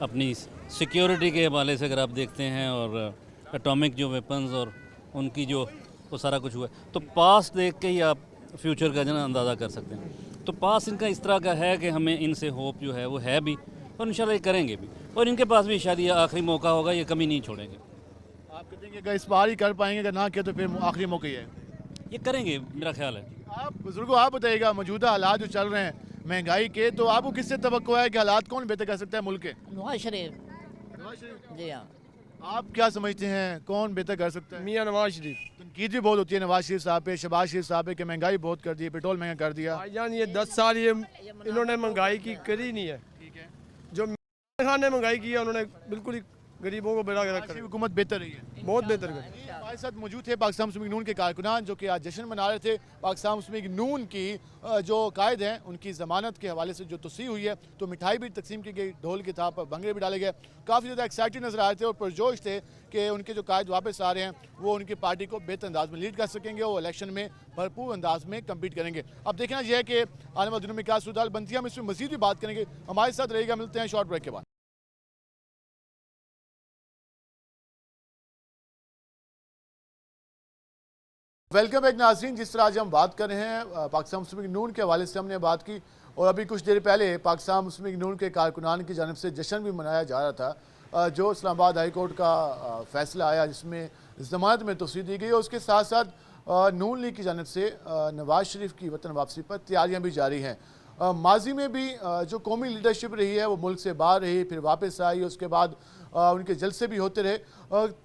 अपनी सिक्योरिटी के हवाले से अगर आप देखते हैं, और एटॉमिक जो वेपन्स और उनकी जो वो सारा कुछ हुआ है, तो पास देख के ही आप फ्यूचर का जो ना अंदाज़ा कर सकते हैं। तो पास इनका इस तरह का है कि हमें इनसे होप जो है वो है भी, और इंशाल्लाह ये करेंगे भी, और इनके पास भी शायद ये आखिरी मौका होगा, ये कमी नहीं छोड़ेंगे। आप कहते हैं कि अगर इस बार ही कर पाएंगे, अगर ना किया तो फिर आखिरी मौका ही है? ये करेंगे मेरा ख्याल है। आप बुजुर्गों आप बताइएगा, मौजूदा हालात जो चल रहे हैं महंगाई के, तो आपको किससे तवक्को है कि हालात कौन बेहतर कर सकता है मुल्क के? नवाज शरीफ जी हाँ। आप क्या समझते हैं कौन बेहतर कर सकता है? मियाँ नवाज शरीफ। तनकीद भी बहुत होती है नवाज शरीफ साहब पे, शहबाज शरीफ साहब पे कि महंगाई बहुत कर दी, पेट्रोल महंगा कर दिया। भाईजान ये 10 साल ये इन्होंने महंगाई की करी नहीं है। जो खान ने महंगाई की है उन्होंने बिल्कुल ही गरीबों को बेड़ा गर्क कर। हुकूमत बेहतर रही है, बहुत बेहतर करी। हमारे साथ मौजूद थे पाकिस्तान मुस्लिम लीग नून के कारकुनान जो कि आज जश्न मना रहे थे। पाकिस्तान मुस्लिम लीग नून की जो कायद हैं उनकी ज़मानत के हवाले से जो तस्वीर हुई है, तो मिठाई भी तकसीम की गई, ढोल की थाप पर भंगड़े भी डाले गए, काफ़ी ज़्यादा एक्साइटेड नजर आ रहे थे और पुरजोश थे कि उनके जो कायद वापस आ रहे हैं वो उनकी पार्टी को बेहतर अंदाज में लीड कर सकेंगे, वो इलेक्शन में भरपूर अंदाज में कम्पीट करेंगे। अब देखना यह है कि आने वाले दिनों में क्या सूरत बनती है, हम इसमें मजीद भी बात करेंगे। हमारे साथ रहेगा, मिलते हैं शॉर्ट ब्रेक के बाद। वेलकम बैक नाज़रीन। जिस तरह आज हम बात कर रहे हैं पाकिस्तान मुस्लिम लीग नून के हवाले से हमने बात की, और अभी कुछ देर पहले पाकिस्तान मुस्लिम लीग नून के कारकुनान की जानिब से जश्न भी मनाया जा रहा था जो इस्लामाबाद हाई कोर्ट का फैसला आया जिसमें ज़मानत में तोसी दी गई, और उसके साथ साथ नून लीग की जानिब से नवाज शरीफ की वतन वापसी पर तैयारियाँ भी जारी हैं। माजी में भी जो कौमी लीडरशिप रही है वो मुल्क से बाहर रही, फिर वापस आई, उसके बाद उनके जलसे भी होते रहे।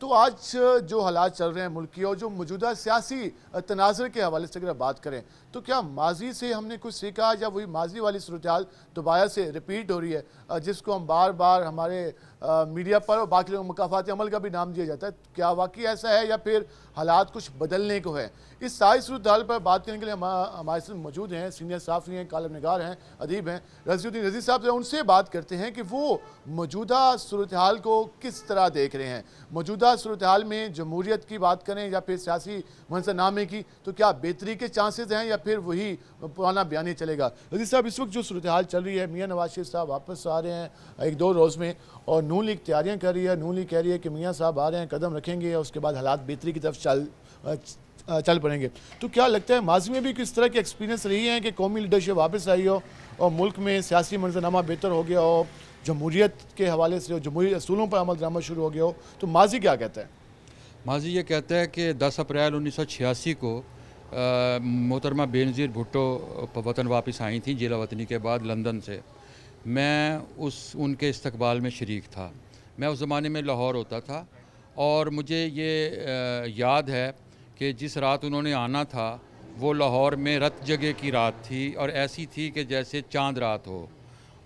तो आज जो हालात चल रहे हैं मुल्क की और जो मौजूदा सियासी तनाज़ुर के हवाले से अगर बात करें तो क्या माजी से हमने कुछ सीखा या वही माजी वाली सूरत हाल दोबारा से रिपीट हो रही है, जिसको हम बार बार हमारे मीडिया पर और बाकी लोगों मुकाफाती अमल का भी नाम दिया जाता है? क्या वाकई ऐसा है या फिर हालात कुछ बदलने को है? इस सारी सूरत हाल पर बात करने के लिए हमारे साथ मौजूद हैं सीनियर साफ़ी हैं, कालम निगार हैं, अदीब हैं, रज़ीउद्दीन रज़ी साहब। उनसे बात करते हैं कि वो मौजूदा सूरत हाल को किस तरह देख रहे हैं। मौजूदा सूरत हाल में जमहूरियत की बात करें या फिर सियासी मंजरनामे की, तो क्या बेहतरी के चांसेस हैं या फिर वही पुराना बयानी चलेगा? रज़ी साहब, इस वक्त जो सूरत हाल चल रही है, मियाँ नवाज शरीफ साहब वापस आ रहे हैं 1-2 रोज़ में और नून लीग तैयारियाँ कर रही है। नून लीग कह रही है कि मियाँ साहब आ रहे हैं, कदम रखेंगे और उसके बाद हालात बेहतरी की तरफ चल पड़ेंगे। तो क्या लगता है माजी में भी किस तरह की एक्सपीरियंस रही है कि कौमी लीडरशिप वापस आई हो और मुल्क में सियासी मंजरनामा बेहतर हो गया हो, जमहूरियत के हवाले से जमहूरी असूलों पर अमल दरामद शुरू हो गया हो? तो माजी क्या कहता है? माजी ये कहता है कि 10 अप्रैल 1986 को मोहतरमा बेनज़ीर भुट्टो वतन वापस आई थी जिला वतनी के बाद लंदन से। मैं उनके इस्तकबाल में शरीक था। मैं उस ज़माने में लाहौर होता था और मुझे ये याद है कि जिस रात उन्होंने आना था वो लाहौर में रत जगह की रात थी और ऐसी थी कि जैसे चांद रात हो,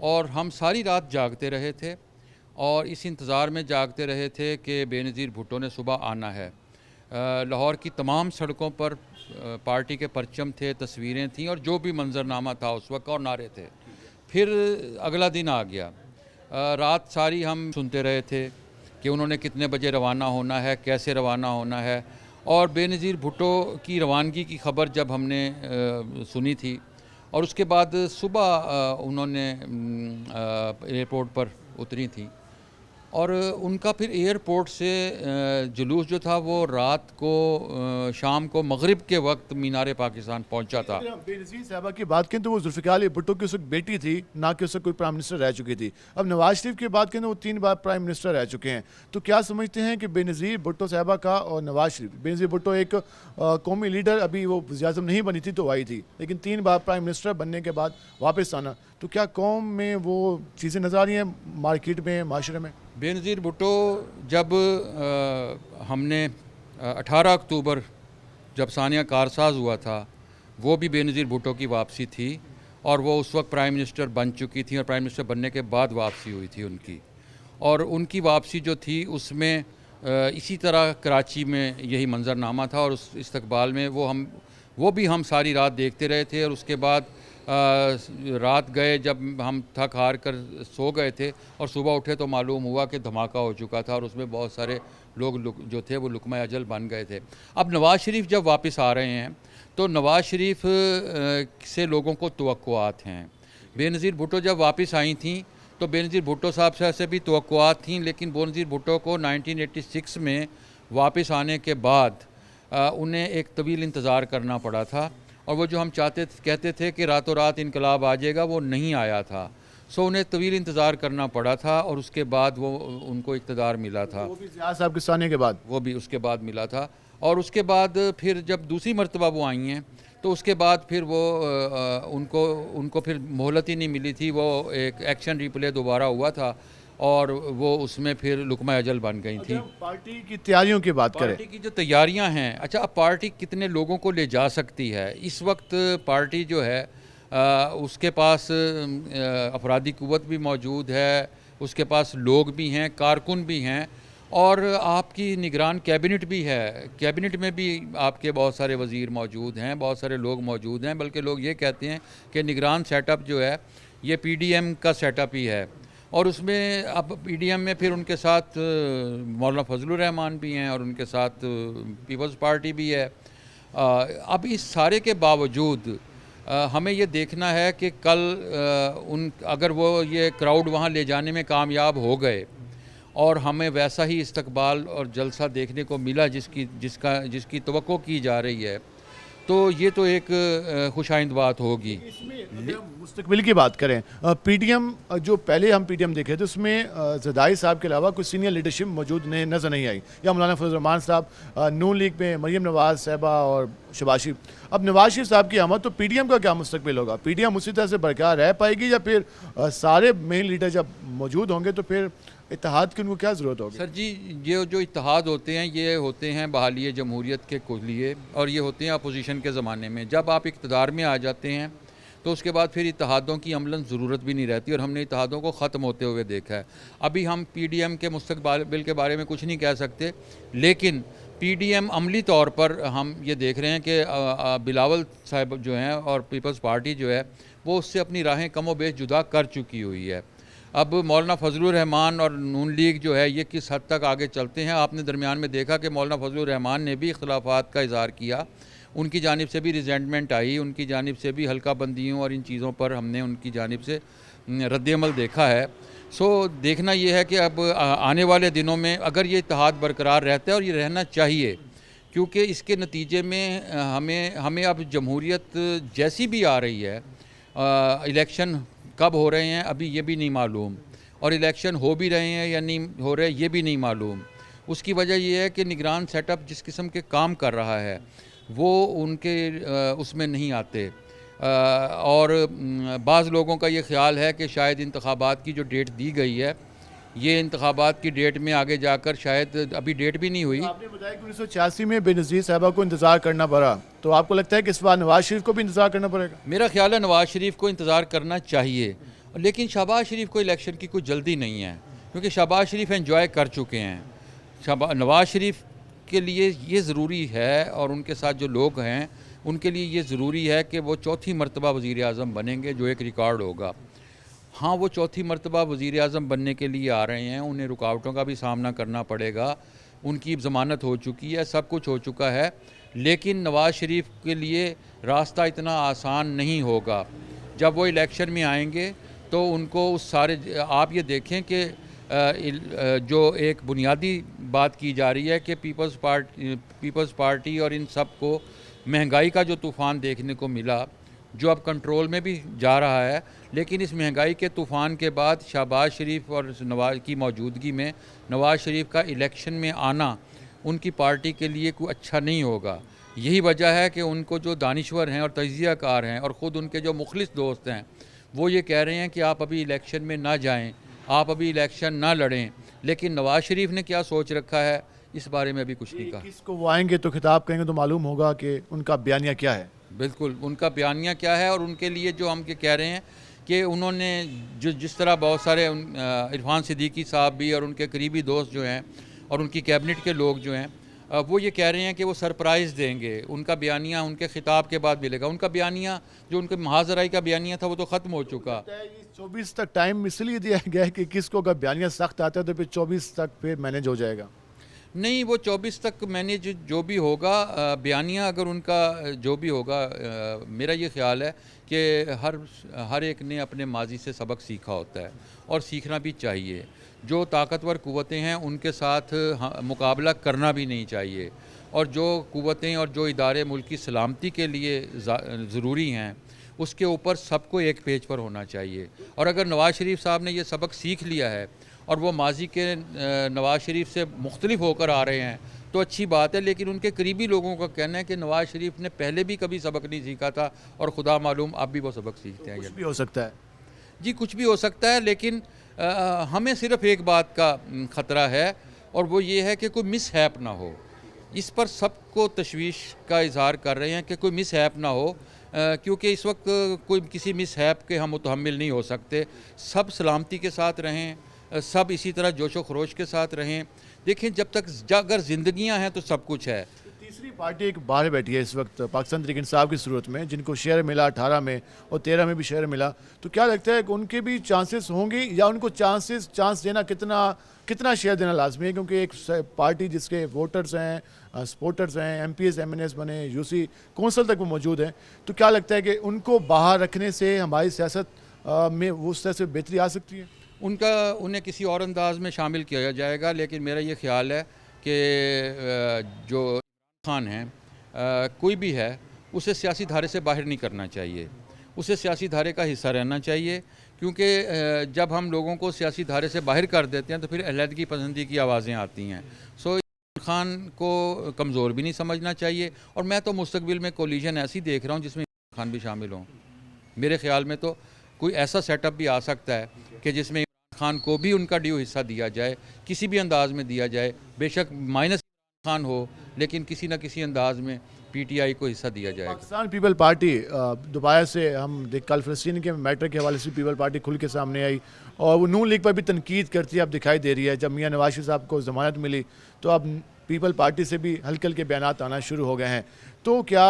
और हम सारी रात जागते रहे थे और इस इंतज़ार में जागते रहे थे कि बेनज़ीर भुट्टो ने सुबह आना है। लाहौर की तमाम सड़कों पर पार्टी के परचम थे, तस्वीरें थीं और जो भी मंजरनामा था उस वक्त और नारे थे। फिर अगला दिन आ गया। रात सारी हम सुनते रहे थे कि उन्होंने कितने बजे रवाना होना है, कैसे रवाना होना है, और बेनज़ीर भुट्टो की रवानगी की ख़बर जब हमने सुनी थी और उसके बाद सुबह उन्होंने एयरपोर्ट पर उतरी थी और उनका फिर एयरपोर्ट से जुलूस जो था वो रात को शाम को मगरिब के वक्त मीनार पाकिस्तान पहुंचा था। बेनज़ीर साहबा की बात करें तो वो जुल्फ़िकार अली भुट्टो की उस वक्त बेटी थी, ना कि उस वक्त कोई प्राइम मिनिस्टर रह चुकी थी। अब नवाज शरीफ की बात करें तो वो 3 बार प्राइम मिनिस्टर रह चुके हैं। तो क्या समझते हैं कि बेनज़ीर भुट्टो साहबा का और नवाज शरीफ, बेनज़ीर भुट्टो एक कौमी लीडर, अभी वो वज़ीर-ए-आज़म नहीं बनी थी तो आई थी, लेकिन 3 बार प्राइम मिनिस्टर बनने के बाद वापस आना, तो क्या कौम में वो चीज़ें नज़र आ रही हैं, मार्केट में, माशरे में? बेनज़ीर भुट्टो जब हमने 18 अक्टूबर जब सानिया कारसाज हुआ था, वो भी बेनज़ीर भुट्टो की वापसी थी और वो उस वक्त प्राइम मिनिस्टर बन चुकी थी और प्राइम मिनिस्टर बनने के बाद वापसी हुई थी उनकी। और उनकी वापसी जो थी उसमें इसी तरह कराची में यही मंजरनामा था और उस इस्तकबाल में वो भी हम सारी रात देखते रहे थे। और उसके बाद रात गए जब हम थक हार कर सो गए थे और सुबह उठे तो मालूम हुआ कि धमाका हो चुका था और उसमें बहुत सारे लोग जो थे वो लुकमा अजल बन गए थे। अब नवाज़ शरीफ जब वापस आ रहे हैं तो नवाज़ शरीफ से लोगों को तवक्कुआत हैं। बेनज़ीर भुट्टो जब वापस आई थी तो बेनज़ीर भुट्टो साहब से भी तवक्कुआत थी, लेकिन बेनज़ीर भुट्टो को 1986 में वापस आने के बाद उन्हें एक तवील इंतज़ार करना पड़ा था और वो जो हम कहते थे कि रातों रात इनकलाब आ जाएगा, वो नहीं आया था। सो उन्हें तवील इंतज़ार करना पड़ा था और उसके बाद वो उनको इक़्तिदार मिला था, वो भी ज़ियाद साहब के आने के बाद, वो भी उसके बाद मिला था। और उसके बाद फिर जब दूसरी मरतबा वो आई हैं तो उसके बाद फिर वो उनको फिर मोहलत ही नहीं मिली थी। वो एक एक्शन रिप्ले दोबारा हुआ था और वो उसमें फिर लुकमा अजल बन गई थी। पार्टी की तैयारियों की बात करें, पार्टी की जो तैयारियां हैं, अच्छा अब पार्टी कितने लोगों को ले जा सकती है? इस वक्त पार्टी जो है उसके पास अफरादी कुव्वत भी मौजूद है, उसके पास लोग भी हैं, कारकुन भी हैं और आपकी निगरान कैबिनेट भी है। कैबिनेट में भी आपके बहुत सारे वज़ीर मौजूद हैं, बहुत सारे लोग मौजूद हैं, बल्कि लोग ये कहते हैं कि निगरान सेटअप जो है ये PDM का सेटअप ही है। और उसमें अब PDM में फिर उनके साथ मौलाना फजलुर रहमान भी हैं और उनके साथ पीपल्स पार्टी भी है। अब इस सारे के बावजूद हमें ये देखना है कि कल अगर वो ये क्राउड वहाँ ले जाने में कामयाब हो गए और हमें वैसा ही इस्तकबाल और जलसा देखने को मिला जिसकी तवक्को की जा रही है, तो ये तो एक खुशाइंद बात होगी। मुस्तकबिल की बात करें, PDM जो पहले हम PDM देखे थे उसमें ज़रदारी साहब के अलावा कोई सीनियर लीडरशिप मौजूद नज़र नहीं आई, या मौलाना फजल रहमान साहब, नून लीग में मरीम नवाज़ साहबा और शहबाज शरीफ। अब नवाज शरीफ साहब की आमद तो पीडीएम का क्या मुस्तकबिल होगा? पीडीएम उसी तरह से बरकरार रह पाएगी या फिर सारे मेन लीडर जब मौजूद होंगे तो फिर इत्तेहाद की उनको क्या ज़रूरत होगी? सर जी, ये जो इत्तेहाद होते हैं ये होते हैं बहाली जमहूरियत के लिए, और ये होते हैं अपोजिशन के ज़माने में। जब आप इक़्तिदार में आ जाते हैं तो उसके बाद फिर इत्तेहादों की अमलन ज़रूरत भी नहीं रहती, और हमने इत्तेहादों को ख़त्म होते हुए देखा है। अभी हम पीडीएम के मुस्तकबिल के बारे में कुछ नहीं कह सकते, लेकिन पीडीएम अमली तौर पर हम ये देख रहे हैं कि बिलावल साहब जो हैं और पीपल्स पार्टी जो है वो उससे अपनी राहें कम व बेश जुदा कर चुकी हुई है। अब मौलाना फजलुर रहमान और नून लीग जो है ये किस हद तक आगे चलते हैं, आपने दरमियान में देखा कि मौलाना फजलुर रहमान ने भी इख्तलाफात का इज़हार किया, उनकी जानिब से भी रिजेंटमेंट आई, उनकी जानिब से भी हल्का बंदियों और इन चीज़ों पर हमने उनकी जानिब से रद्दअमल देखा है। सो देखना ये है कि अब आने वाले दिनों में अगर ये इत्तेहाद बरकरार रहता है, और ये रहना चाहिए, क्योंकि इसके नतीजे में हमें अब जमहूरियत जैसी भी आ रही है, इलेक्शन कब हो रहे हैं अभी ये भी नहीं मालूम, और इलेक्शन हो भी रहे हैं या नहीं हो रहे ये भी नहीं मालूम। उसकी वजह यह है कि निगरान सेटअप जिस किस्म के काम कर रहा है वो उनके उसमें नहीं आते, और बाज़ लोगों का ये ख्याल है कि शायद इंतखाबात की जो डेट दी गई है, ये इंतखाबात की डेट में आगे जाकर शायद अभी डेट भी नहीं हुई। आपने बताया कि 1986 में बेनज़ीर साहबा को इंतज़ार करना पड़ा, तो आपको लगता है कि इस बार नवाज शरीफ को भी इंतज़ार करना पड़ेगा? मेरा ख्याल है नवाज शरीफ को इंतज़ार करना चाहिए, लेकिन शहबाज शरीफ को इलेक्शन की कोई जल्दी नहीं है, क्योंकि शहबाज शरीफ एंजॉय कर चुके हैं। नवाज शरीफ के लिए ये ज़रूरी है, और उनके साथ जो लोग हैं उनके लिए ये ज़रूरी है कि वो चौथी मरतबा वज़ीर आज़म बनेंगे, जो एक रिकॉर्ड होगा। हाँ, वो चौथी मरतबा वज़ीर आज़म बनने के लिए आ रहे हैं, उन्हें रुकावटों का भी सामना करना पड़ेगा, उनकी ज़मानत हो चुकी है, सब कुछ हो चुका है, लेकिन नवाज शरीफ के लिए रास्ता इतना आसान नहीं होगा। जब वो इलेक्शन में आएंगे तो उनको उस सारे, आप ये देखें कि जो एक बुनियादी बात की जा रही है कि पीपल्स पार्टी और इन सब को महंगाई का जो तूफ़ान देखने को मिला, जो अब कंट्रोल में भी जा रहा है, लेकिन इस महंगाई के तूफ़ान के बाद शहबाज शरीफ और नवाज की मौजूदगी में नवाज शरीफ का इलेक्शन में आना उनकी पार्टी के लिए कोई अच्छा नहीं होगा। यही वजह है कि उनको जो दानिश्वर हैं और तजियाकार हैं और ख़ुद उनके जो मुखलिस दोस्त हैं वो ये कह रहे हैं कि आप अभी इलेक्शन में ना जाएं, आप अभी इलेक्शन ना लड़ें, लेकिन नवाज शरीफ ने क्या सोच रखा है इस बारे में अभी कुछ नहीं कहा। किसको वो आएंगे तो खिताब करेंगे तो मालूम होगा कि उनका बयानिया क्या है। बिल्कुल, उनका बयानिया क्या है, और उनके लिए जो हम कह रहे हैं कि उन्होंने जो जिस तरह बहुत सारे इरफान सिद्दीकी साहब भी और उनके करीबी दोस्त जो हैं और उनकी कैबिनेट के लोग जो हैं वो ये कह रहे हैं कि वो सरप्राइज़ देंगे, उनका बयानिया उनके खिताब के बाद मिलेगा। उनका बयानिया जो उनके महाजराई का बयानिया था वो तो ख़त्म हो चुका। 24 तक टाइम इसलिए दिया गया है कि किसको अगर बयानिया सख्त आता है तो फिर 24 तक फिर मैनेज हो जाएगा। नहीं, वो 24 तक मैनेज जो भी होगा, बयानिया अगर उनका जो भी होगा, मेरा ये ख्याल है कि हर एक ने अपने माजी से सबक सीखा होता है और सीखना भी चाहिए। जो ताकतवर कुव्वतें हैं उनके साथ मुकाबला करना भी नहीं चाहिए, और जो कुव्वतें और जो इदारे मुल्क की सलामती के लिए ज़रूरी हैं उसके ऊपर सबको एक पेज पर होना चाहिए। और अगर नवाज़ शरीफ साहब ने ये सबक सीख लिया है और वो माजी के नवाज़ शरीफ से मुख्तलिफ होकर आ रहे हैं तो अच्छी बात है, लेकिन उनके करीबी लोगों का कहना है कि नवाज़ शरीफ ने पहले भी कभी सबक नहीं सीखा था और खुदा मालूम अब भी वो सबक सीखते हैं। कुछ भी हो सकता है जी, कुछ भी हो सकता है, लेकिन हमें सिर्फ एक बात का ख़तरा है और वो ये है कि कोई मिसहैप ना हो। इस पर सबको तशवीश का इजहार कर रहे हैं कि कोई मिसहैप ना हो, क्योंकि इस वक्त कोई किसी मिसहैप के हम मुतहम्मिल नहीं हो सकते। सब सलामती के साथ रहें, सब इसी तरह जोशो खरोश के साथ रहें। देखें, जब तक अगर ज़िंदगियां हैं तो सब कुछ है। तीसरी पार्टी एक बाहर बैठी है इस वक्त पाकिस्तान तहरीक इंसाफ की सूरत में, जिनको शेयर मिला 18 में और 13 में भी शेयर मिला, तो क्या लगता है कि उनके भी चांसेस होंगे या उनको चांस देना कितना शेयर देना लाजमी है? क्योंकि एक पार्टी जिसके वोटर्स हैं, सपोर्टर्स हैं, MPs MNS बने, UC कौंसल तक वो मौजूद हैं, तो क्या लगता है कि उनको बाहर रखने से हमारी सियासत में उस तरह से बेहतरी आ सकती है? उन्हें किसी और अंदाज में शामिल किया जाएगा, लेकिन मेरा ये ख्याल है कि जो खान है, कोई भी है, उसे सियासी धारे से बाहर नहीं करना चाहिए, उसे सियासी धारे का हिस्सा रहना चाहिए, क्योंकि जब हम लोगों को सियासी धारे से बाहर कर देते हैं तो फिर अलहदगी पसंदी की आवाज़ें आती हैं। सो खान को कमज़ोर भी नहीं समझना चाहिए, और मैं तो मुस्तकबिल में कोलिजन ऐसी देख रहा हूँ जिसमें इमरान खान भी शामिल हों। मेरे ख्याल में तो कोई ऐसा सेटअप भी आ सकता है कि जिसमें इमरान खान को भी उनका ड्यू हिस्सा दिया जाए, किसी भी अंदाज में दिया जाए, बेशक माइनस खान हो, लेकिन किसी न किसी अंदाज में पीटीआई को हिस्सा दिया जाएगा। पाकिस्तान पीपल पार्टी दोबारा से हम देख कल फ़लस्तीन के मैटर के हवाले से पीपल पार्टी खुल के सामने आई और वो नून लीग पर भी तनकीद करती है अब दिखाई दे रही है। जब मियां नवाज शरीफ साहब को ज़मानत मिली तो अब पीपल पार्टी से भी हल्के हल्के बयानात आना शुरू हो गए हैं। तो क्या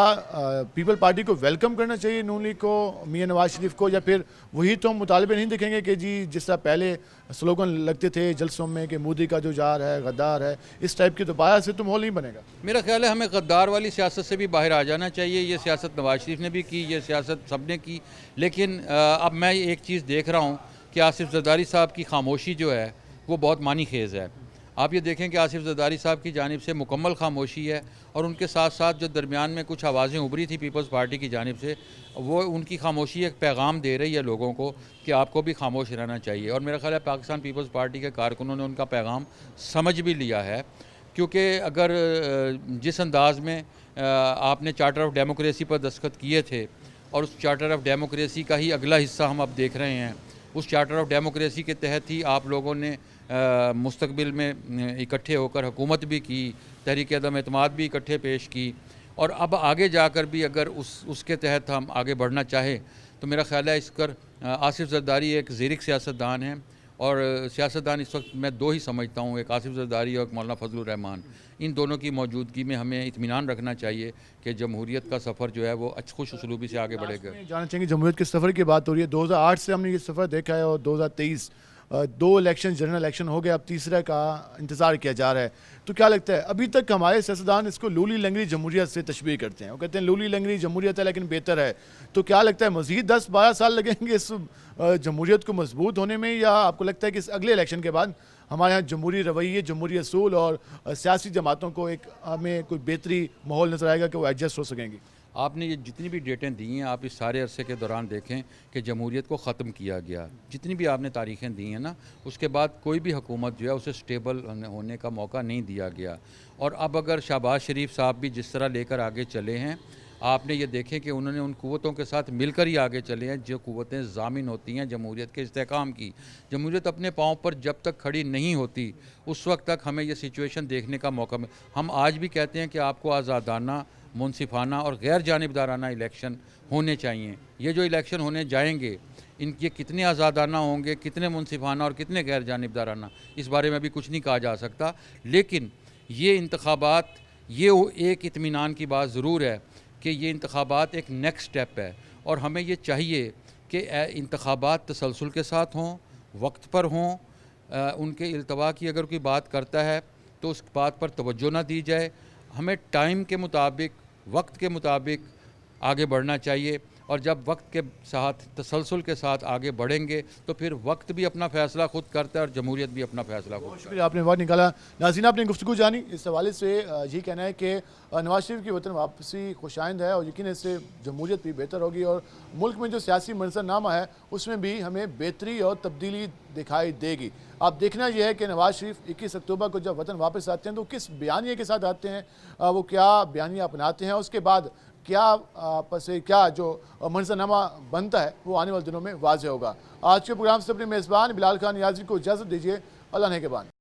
पीपल पार्टी को वेलकम करना चाहिए नून लीग को, मियां नवाज शरीफ को, या फिर वही तो मुतालबे नहीं दिखेंगे कि जी जिस तरह पहले स्लोगन लगते थे जलसों में कि मोदी का जो जार है गद्दार है, इस टाइप की दोबारा से तो माहौल नहीं बनेगा? मेरा ख्याल है हमें गद्दार वाली सियासत से भी बाहर आ जाना चाहिए। ये सियासत नवाज शरीफ ने भी की, ये सियासत सब ने की, लेकिन अब मैं एक चीज़ देख रहा हूँ कि आसिफ जरदारी साहब की खामोशी जो है वो बहुत मानी खेज़ है। आप ये देखें कि आसिफ जरदारी साहब की जानिब से मुकम्मल खामोशी है, और उनके साथ साथ जो दरमियान में कुछ आवाज़ें उभरी थी पीपल्स पार्टी की जानिब से, वो उनकी खामोशी एक पैगाम दे रही है लोगों को कि आपको भी खामोश रहना चाहिए। और मेरा ख्याल है पाकिस्तान पीपल्स पार्टी के कारकुनों ने उनका पैगाम समझ भी लिया है, क्योंकि अगर जिस अंदाज में आपने चार्टर ऑफ डेमोक्रेसी पर दस्तखत किए थे और उस चार्टर ऑफ डेमोक्रेसी का ही अगला हिस्सा हम अब देख रहे हैं, उस चार्टर ऑफ डेमोक्रेसी के तहत ही आप लोगों ने मुस्तकबिल में इकट्ठे होकर हुकूमत भी की, तहरीक अदम एतमाद भी इकट्ठे पेश की, और अब आगे जाकर भी अगर उसके तहत हम आगे बढ़ना चाहें तो मेरा ख्याल है इस पर आसिफ जरदारी एक ज़ीरिक सियासतदान है, और सियासतदान इस वक्त मैं दो ही समझता हूँ, एक आसिफ जरदारी और एक मौलाना फजलुर रहमान। इन दोनों की मौजूदगी में हमें इत्मीनान रखना चाहिए कि जमहूरियत का सफ़र जो है वो खुश उसलूबी से आगे बढ़ेगा। जानना चाहेंगे जमहूरियत के सफ़र की बात हो रही है, 2008 से हमने ये सफ़र देखा है और 2023 दो इलेक्शन जनरल इलेक्शन हो गए, अब तीसरा का इंतज़ार किया जा रहा है। तो क्या लगता है अभी तक हमारे सियासतदान इसको लूली लंगड़ी जमहूरियत से तशबीह करते हैं, वो कहते हैं लूली लंगड़ी जमहूरियत है लेकिन बेहतर है। तो क्या लगता है मज़ीद 10-12 साल लगेंगे इस जमहूरियत को मजबूत होने में, या आपको लगता है कि इस अगले इलेक्शन के बाद हमारे यहाँ जमहूरी रवैये, जमहूरी असूल और सियासी जमातों को एक हमें कोई बेहतरी माहौल नज़र आएगा कि वो एडजस्ट हो सकेंगी? आपने ये जितनी भी डेटें दी हैं, आप इस सारे अरसे के दौरान देखें कि जमहूरियत को ख़त्म किया गया, जितनी भी आपने तारीखें दी हैं ना, उसके बाद कोई भी हुकूमत जो है उसे स्टेबल होने का मौका नहीं दिया गया। और अब अगर शहबाज शरीफ साहब भी जिस तरह लेकर आगे चले हैं, आपने ये देखें कि उन्होंने उन क़ुव्वतों के साथ मिलकर ही आगे चले हैं जो क़ुव्वतें ज़ामिन होती हैं जमहूरियत के इस्तेहकाम की। जमहूरियत अपने पाँव पर जब तक खड़ी नहीं होती उस वक्त तक हमें ये सिचुएशन देखने का मौका मिल। हम आज भी कहते हैं कि आपको आज़ादाना, मुनसिफाना और गैर जानिबदाराना इलेक्शन होने चाहिए। ये जो इलेक्शन होने जाएंगे इनके कितने आज़ादाना होंगे, कितने मुनसिफाना और कितने गैर जानिबदाराना, इस बारे में भी कुछ नहीं कहा जा सकता। लेकिन ये इंतखाबात, ये एक इत्मीनान की बात ज़रूर है कि ये इंतखाबात एक नेक्स्ट स्टेप है, और हमें ये चाहिए कि इंतखाबात तसलसल के साथ हों, वक्त पर हों। उनके इल्तवा की अगर कोई बात करता है तो उस बात पर तवज्जो ना दी जाए। हमें टाइम के मुताबिक, वक्त के मुताबिक आगे बढ़ना चाहिए, और जब वक्त के साथ तसलसल के साथ आगे बढ़ेंगे तो फिर वक्त भी अपना फ़ैसला खुद करता है और जमहूरियत भी अपना फ़ैसला खुद करता है। आपने वक्त निकाला। नाज़रीन, आपने गुफ्तगू जानी, इस हवाले से यही कहना है कि नवाज शरीफ की वतन वापसी खुशाइंद है और यकीन इससे जमहूरियत भी बेहतर होगी, और मुल्क में जो सियासी मंजरनामा है उसमें भी हमें बेहतरी और तब्दीली दिखाई देगी। अब देखना यह है कि नवाज शरीफ 21 अक्टूबर को जब वतन वापस आते हैं तो किस बयानिए के साथ आते हैं, वो क्या बयानिया अपनाते हैं, उसके बाद क्या आपस से क्या जो मंजरनामा बनता है वो आने वाले दिनों में वाज़ेह होगा। आज के प्रोग्राम से अपने मेज़बान बिलाल खान नियाज़ी को इजाज़त दीजिए। अल्लाह ने के बाद।